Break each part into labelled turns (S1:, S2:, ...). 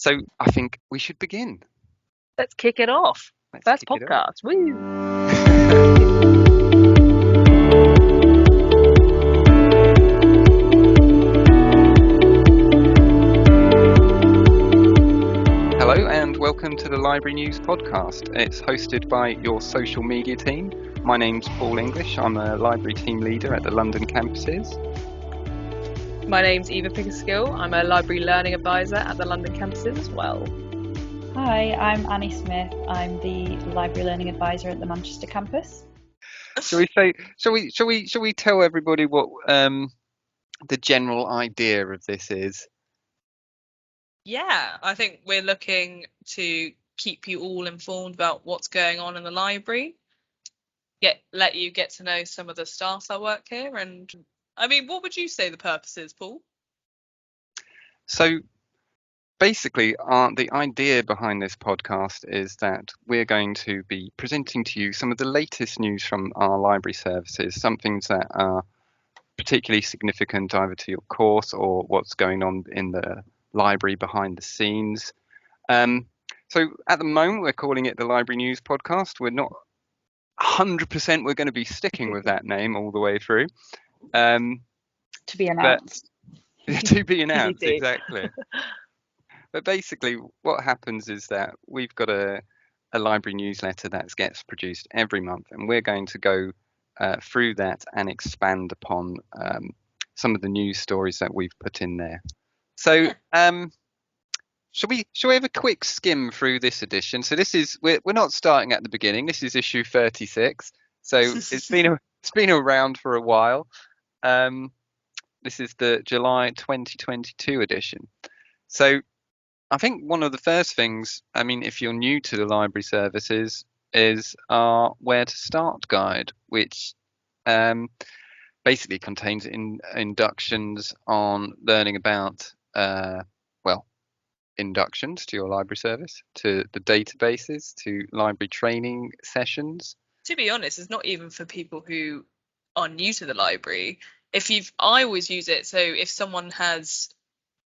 S1: So I think we should begin.
S2: Let's kick it off.
S1: Let's
S2: First
S1: kick it off.
S2: podcast. Woo!
S1: Hello and welcome to the Library News Podcast. It's hosted by your social media team. My name's Paul English. I'm a library team leader at the London campuses.
S2: My name's Eva Pickerskill. I'm a library learning advisor at the London campuses as well.
S3: Hi, I'm Annie Smith. I'm the library learning advisor at the Manchester campus.
S1: Shall we tell everybody what the general idea of this is?
S4: Yeah, I think we're looking to keep you all informed about what's going on in the library, let you get to know some of the staff that work here. And I mean, what would you say the purpose is, Paul?
S1: So basically, the idea behind this podcast is that we're going to be presenting to you some of the latest news from our library services, some things that are particularly significant either to your course or what's going on in the library behind the scenes. So at the moment, we're calling it the Library News Podcast. We're not 100% we're going to be sticking with that name all the way through.
S3: To be announced.
S1: To be announced,
S2: TBD.
S1: exactly. But basically, what happens is that we've got a library newsletter that gets produced every month, and we're going to go through that and expand upon some of the news stories that we've put in there. So, shall we have a quick skim through this edition? So this is we're not starting at the beginning. This is issue 36. So it's been around for a while. This is the July 2022 edition. So I think one of the first things, I mean, if you're new to the library services, is our Where to Start guide, which basically contains inductions on learning about, inductions to your library service, to the databases, to library training sessions.
S4: To be honest, it's not even for people who are new to the library. I always use it. So if someone has,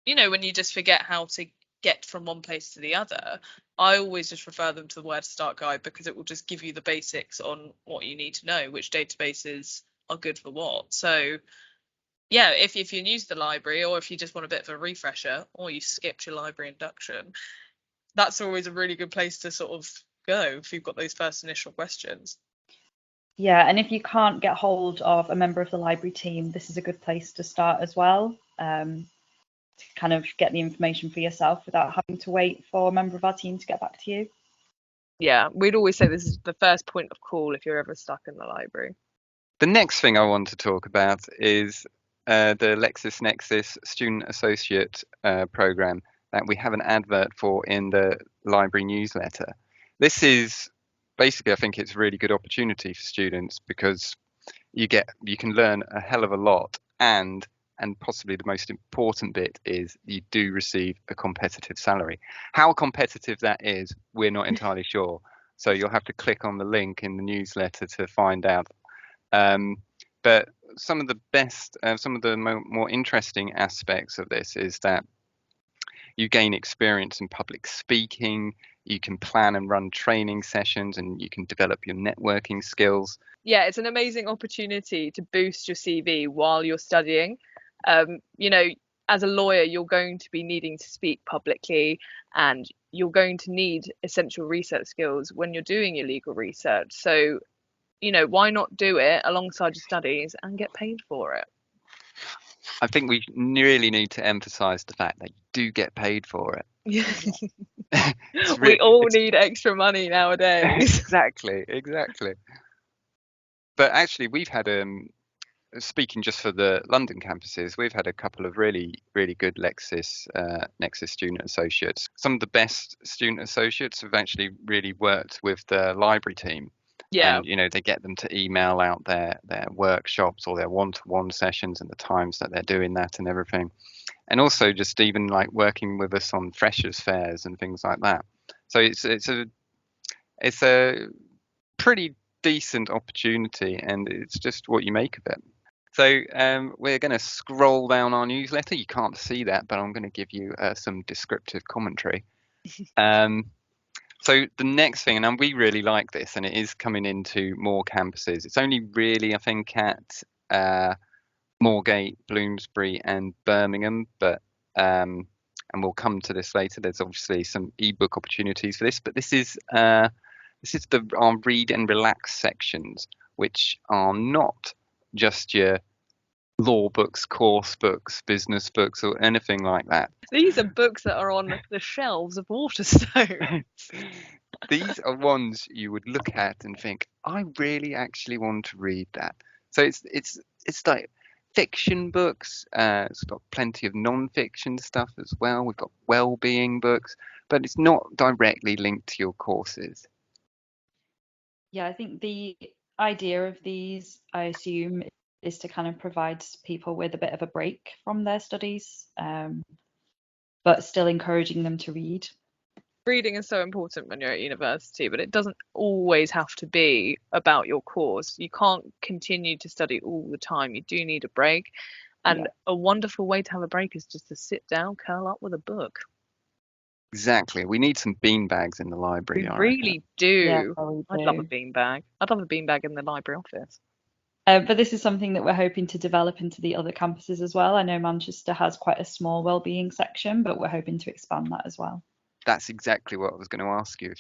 S4: when you just forget how to get from one place to the other, I always just refer them to the Where to Start guide, because it will just give you the basics on what you need to know, which databases are good for what. So yeah, if you're new to the library, or if you just want a bit of a refresher, or you skipped your library induction, that's always a really good place to sort of go if you've got those first initial questions.
S3: Yeah, and if you can't get hold of a member of the library team, this is a good place to start as well, to kind of get the information for yourself without having to wait for a member of our team to get back to you.
S2: Yeah, we'd always say this is the first point of call if you're ever stuck in the library.
S1: The next thing I want to talk about is the Lexus Nexus Student Associate program that we have an advert for in the library newsletter. This is basically, I think it's a really good opportunity for students, because you can learn a hell of a lot, and possibly the most important bit is you do receive a competitive salary. How competitive that is, we're not entirely sure. So you'll have to click on the link in the newsletter to find out. But some of the more interesting aspects of this is that you gain experience in public speaking, you can plan and run training sessions, and you can develop your networking skills.
S2: Yeah, it's an amazing opportunity to boost your CV while you're studying. As a lawyer, you're going to be needing to speak publicly, and you're going to need essential research skills when you're doing your legal research. So, why not do it alongside your studies and get paid for it?
S1: I think we really need to emphasize the fact that you do get paid for it.
S2: We all need extra money nowadays.
S1: Exactly. But actually, we've had speaking just for the London campuses, we've had a couple of really, really good Nexus student associates. Some of the best student associates have actually really worked with the library team.
S2: Yeah.
S1: And they get them to email out their workshops or their one-to-one sessions and the times that they're doing that and everything. And also just even like working with us on freshers fairs and things like that. So it's a pretty decent opportunity, and it's just what you make of it. So we're going to scroll down our newsletter. You can't see that, but I'm going to give you some descriptive commentary. So the next thing, and we really like this, and it is coming into more campuses. It's only really, I think, at Moorgate, Bloomsbury, and Birmingham, but and we'll come to this later. There's obviously some ebook opportunities for this, but this is our read and relax sections, which are not just your law books, course books, business books, or anything like that.
S2: These are books that are on the shelves of Waterstone.
S1: These are ones you would look at and think, I really actually want to read that. So it's like fiction books. It's got plenty of non-fiction stuff as well. We've got well-being books, but it's not directly linked to your courses.
S3: Yeah, I think the idea of these, I assume, is to kind of provide people with a bit of a break from their studies, but still encouraging them to read.
S2: Reading is so important when you're at university, but it doesn't always have to be about your course. You can't continue to study all the time. You do need a break. And a wonderful way to have a break is just to sit down, curl up with a book.
S1: Exactly. We need some beanbags in the library.
S2: We really do.
S3: Yeah,
S2: I'd love a beanbag. I'd love a beanbag in the library office.
S3: But this is something that we're hoping to develop into the other campuses as well. I know Manchester has quite a small wellbeing section, but we're hoping to expand that as well.
S1: That's exactly what I was going to ask you,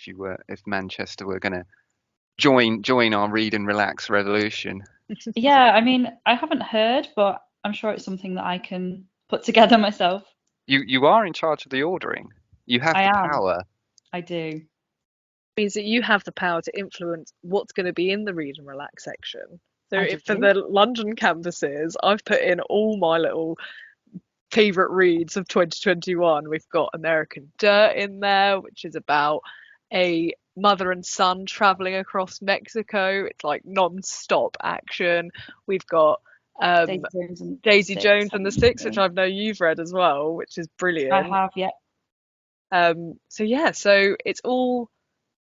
S1: if Manchester were going to join our read and relax revolution.
S3: Yeah, I mean, I haven't heard, but I'm sure it's something that I can put together myself.
S1: You are in charge of the ordering. You have the power.
S3: I do.
S2: Means that you have the power to influence what's going to be in the read and relax section. So for the London campuses, I've put in all my little favourite reads of 2021. We've got American Dirt in there, which is about a mother and son travelling across Mexico. It's like non-stop action. We've got Daisy Jones and the Six, which I know you've read as well, which is brilliant.
S3: I have, yeah.
S2: So it's all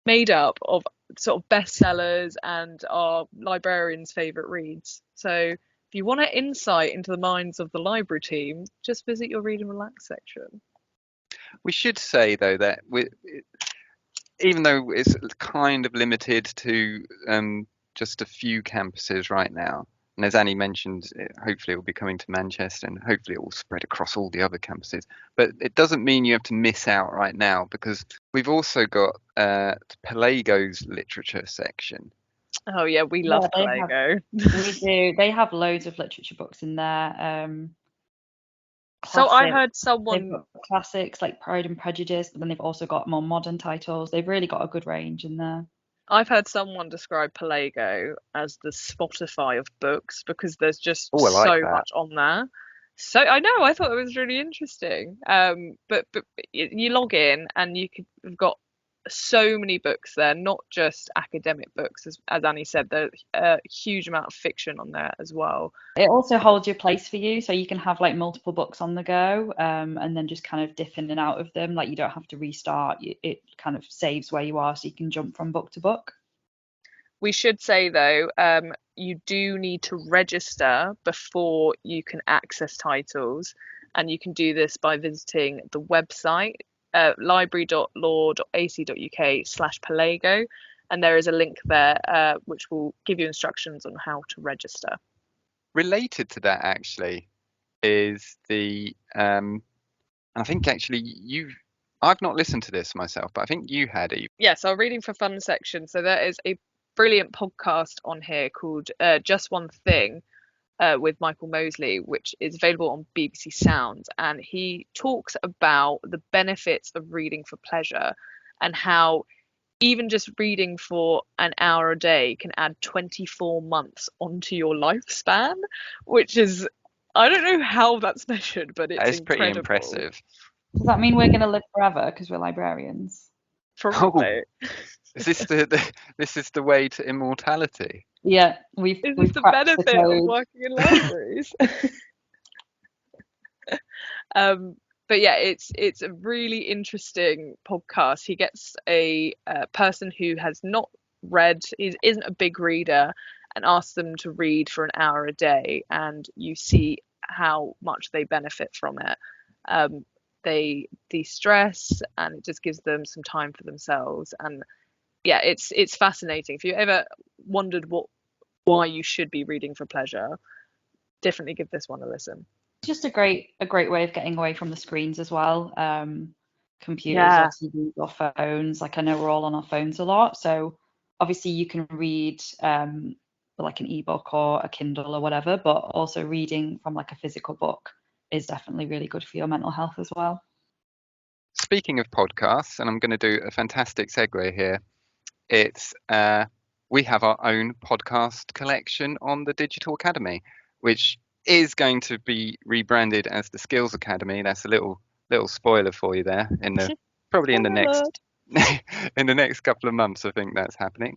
S2: made up of sort of bestsellers and our librarians' favourite reads. So if you want an insight into the minds of the library team, just visit your read and relax section.
S1: We should say though that even though it's kind of limited to just a few campuses right now, and as Annie mentioned, hopefully it will be coming to Manchester and hopefully it will spread across all the other campuses. But it doesn't mean you have to miss out right now, because we've also got Pelago's literature section.
S2: Oh yeah, we love Pelago.
S3: We do. They have loads of literature books in there.
S2: So I heard someone...
S3: They've got classics like Pride and Prejudice, but then they've also got more modern titles. They've really got a good range in there.
S2: I've heard someone describe Pelago as the Spotify of books, because there's just so much on there. So I know, I thought it was really interesting. But you log in and you've got so many books there, not just academic books, as Annie said. There's a huge amount of fiction on there as well.
S3: It also holds your place for you, so you can have like multiple books on the go, and then just kind of dip in and out of them. Like you don't have to restart. It kind of saves where you are, so you can jump from book to book.
S2: We should say though, you do need to register before you can access titles, and you can do this by visiting the website library.law.ac.uk/Pelago, and there is a link there which will give you instructions on how to register.
S1: Related to that actually is the I think actually I've not listened to this myself, but I think you had it.
S2: Yes, our reading for fun section. So there is a brilliant podcast on here called Just One Thing with Michael Mosley, which is available on BBC Sounds, and he talks about the benefits of reading for pleasure and how even just reading for an hour a day can add 24 months onto your lifespan, which is, I don't know how that's measured, but it's
S1: pretty impressive.
S3: Does that mean we're going to live forever because we're librarians?
S2: Probably.
S1: Oh, is this the way to immortality?
S3: Yeah,
S2: Is this the benefit of working in libraries? But yeah, it's a really interesting podcast. He gets a person who has not read, isn't a big reader, and ask them to read for an hour a day, and you see how much they benefit from it. They de-stress, and it just gives them some time for themselves. And yeah, it's fascinating. If you ever wondered why you should be reading for pleasure, definitely give this one a listen.
S3: It's just a great way of getting away from the screens as well. Computers or
S2: Yeah.
S3: TVs or phones. Like, I know we're all on our phones a lot, so obviously you can read like an ebook or a Kindle or whatever, but also reading from like a physical book is definitely really good for your mental health as well.
S1: Speaking of podcasts, and I'm going to do a fantastic segue here, it's we have our own podcast collection on the Digital Academy, which is going to be rebranded as the Skills Academy. That's a little spoiler for you there. Probably in the next in the next couple of months, I think that's happening.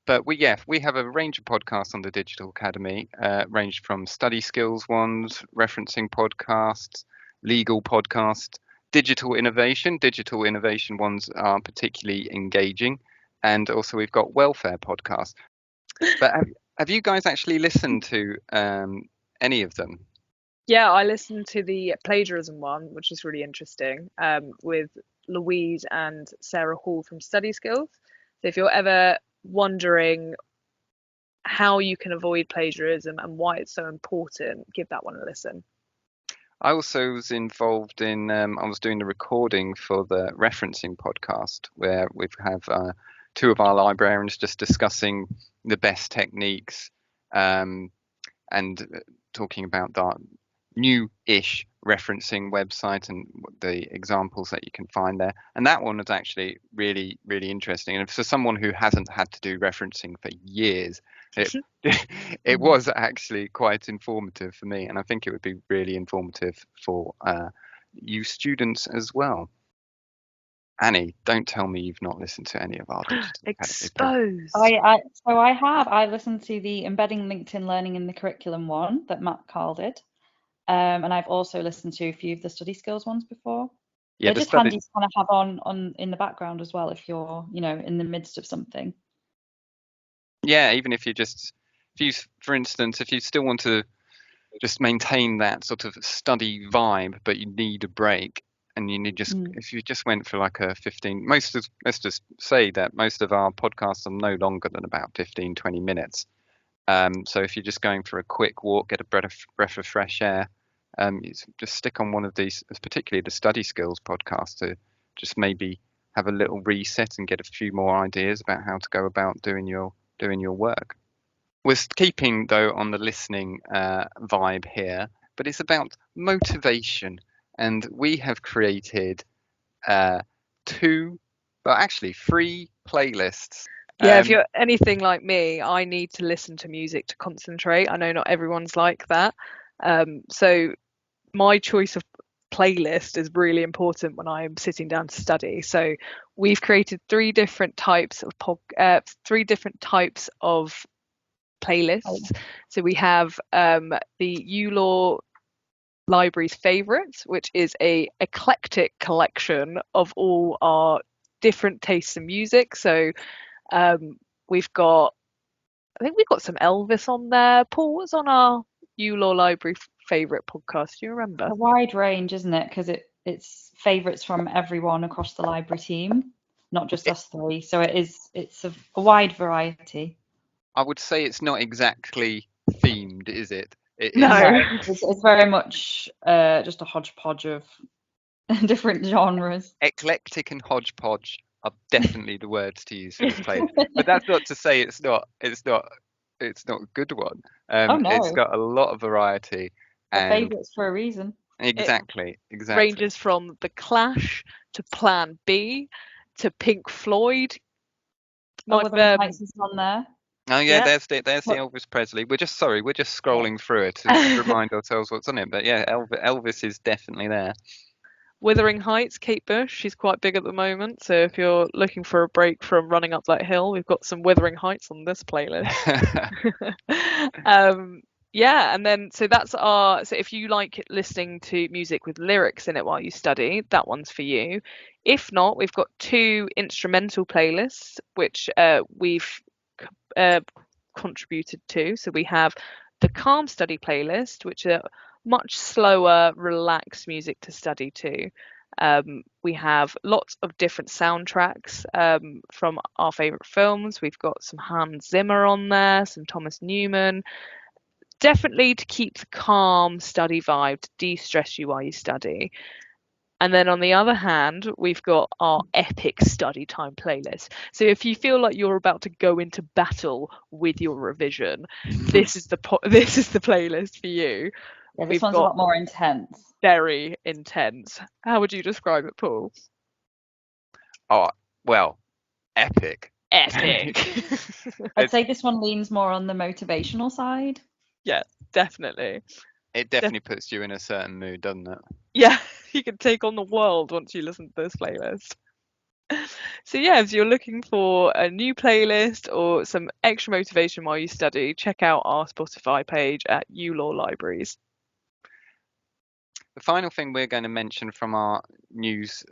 S1: But we have a range of podcasts on the Digital Academy, ranged from study skills ones, referencing podcasts, legal podcasts, digital innovation. Digital innovation ones are particularly engaging, and also we've got welfare podcasts. But have you guys actually listened to any of them?
S2: Yeah, I listened to the plagiarism one, which is really interesting, with Louise and Sarah Hall from Study Skills. So if you're ever wondering how you can avoid plagiarism and why it's so important, give that one a listen.
S1: I also was involved in, I was doing the recording for the referencing podcast, where we have two of our librarians just discussing the best techniques and talking about that new-ish referencing website and the examples that you can find there. And that one was actually really, really interesting. And for someone who hasn't had to do referencing for years, it was actually quite informative for me, and I think it would be really informative for you students as well. Annie, don't tell me you've not listened to any of our Digital Academy.
S2: Exposed.
S3: I listened to the Embedding LinkedIn Learning in the Curriculum one that Matt Carl did. And I've also listened to a few of the study skills ones before.
S1: Yeah,
S3: they're just handy to kind of have on in the background as well if you're, in the midst of something.
S1: Yeah, even if for instance, if you still want to just maintain that sort of study vibe, but you need a break, and you need if you just went for like a 15, let's just say that most of our podcasts are no longer than about 15, 20 minutes. So if you're just going for a quick walk, get a breath of fresh air, just stick on one of these, particularly the study skills podcast, to just maybe have a little reset and get a few more ideas about how to go about doing your work. We're keeping though on the listening vibe here, but it's about motivation, and we have created three playlists.
S2: Yeah, if you're anything like me, I need to listen to music to concentrate. I know not everyone's like that. So my choice of playlist is really important when I'm sitting down to study. So we've created three different types of playlists. So we have the ULaw Library's Favourites, which is a eclectic collection of all our different tastes in music. So I think we've got some Elvis on there. Paul, what's on our ULaw Library favourite podcast? Do you remember?
S3: A wide range, isn't it? Because it's favourites from everyone across the library team, not just us three. So it's a wide variety.
S1: I would say it's not exactly themed, is it?
S3: It's very much just a hodgepodge of different genres.
S1: Eclectic and hodgepodge are definitely the words to use for this playlist. But that's not to say it's not a good one.
S3: No.
S1: It's got a lot of variety.
S3: The favourites for a reason.
S1: Exactly.
S2: Ranges from The Clash to Plan B to Pink Floyd.
S3: Wuthering Heights is on there.
S1: Oh yeah, there's the Elvis Presley. We're just scrolling through it to remind ourselves what's on it. But yeah, Elvis is definitely there.
S2: Wuthering Heights, Kate Bush, she's quite big at the moment. So if you're looking for a break from running up that hill, we've got some Wuthering Heights on this playlist. Yeah, and then so if you like listening to music with lyrics in it while you study, that one's for you. If not, we've got two instrumental playlists which we've contributed to. So we have the Calm Study playlist, which are much slower, relaxed music to study to. We have lots of different soundtracks from our favourite films. We've got some Hans Zimmer on there, some Thomas Newman. Definitely to keep the calm study vibe, to de-stress you while you study. And then on the other hand, we've got our epic study time playlist. So if you feel like you're about to go into battle with your revision, this is the playlist for you.
S3: Yeah, this
S2: We've
S3: one's a lot more intense.
S2: Very intense. How would you describe it, Paul?
S1: Oh, well, epic.
S2: Epic.
S3: I'd say this one leans more on the motivational side.
S2: Yeah, definitely.
S1: It definitely puts you in a certain mood, doesn't it?
S2: Yeah, you can take on the world once you listen to this playlist. So yeah, if you're looking for a new playlist or some extra motivation while you study, check out our Spotify page at ULaw Libraries.
S1: The final thing we're going to mention from our news,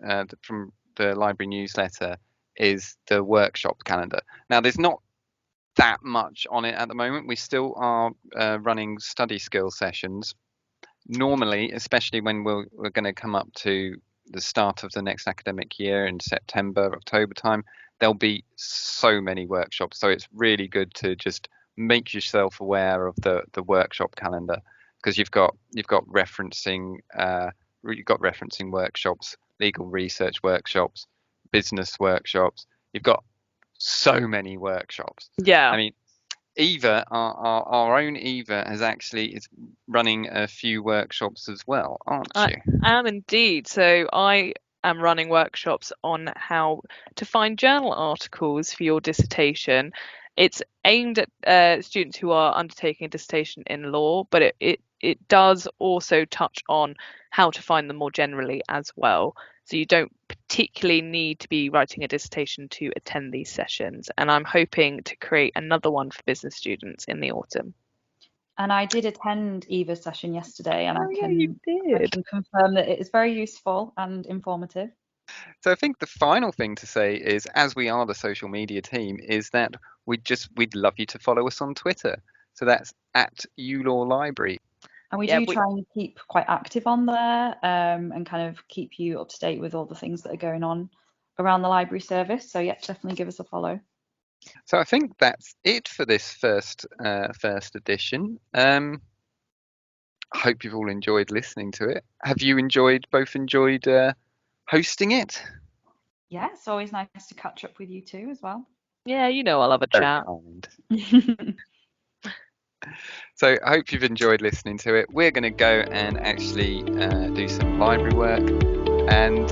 S1: from the library newsletter, is the workshop calendar. Now, there's not that much on it at the moment. We still are running study skill sessions. Normally, especially when we're going to come up to the start of the next academic year in September, October time, there'll be so many workshops. So it's really good to just make yourself aware of the workshop calendar, because you've got referencing workshops, legal research workshops, business workshops. You've got so many workshops.
S2: Yeah.
S1: I mean, Eva, our own Eva, is running a few workshops as well, aren't you?
S2: I am indeed. So I am running workshops on how to find journal articles for your dissertation. It's aimed at students who are undertaking a dissertation in law, but it does also touch on how to find them more generally as well. So you don't particularly need to be writing a dissertation to attend these sessions. And I'm hoping to create another one for business students in the autumn.
S3: And I did attend Eva's session yesterday, and I
S2: you did.
S3: can confirm that it is very useful and informative.
S1: So I think the final thing to say is, as we are the social media team, is that we'd love you to follow us on Twitter. So that's at ULaw Library.
S3: And we do try and keep quite active on there, and kind of keep you up to date with all the things that are going on around the library service. So yeah, definitely give us a follow.
S1: So I think that's it for this first edition. I hope you've all enjoyed listening to it. Have you both enjoyed hosting it?
S3: Yeah, it's always nice to catch up with you too as well.
S2: Yeah, I'll have a chat.
S1: So I hope you've enjoyed listening to it. We're going to go and actually do some library work, and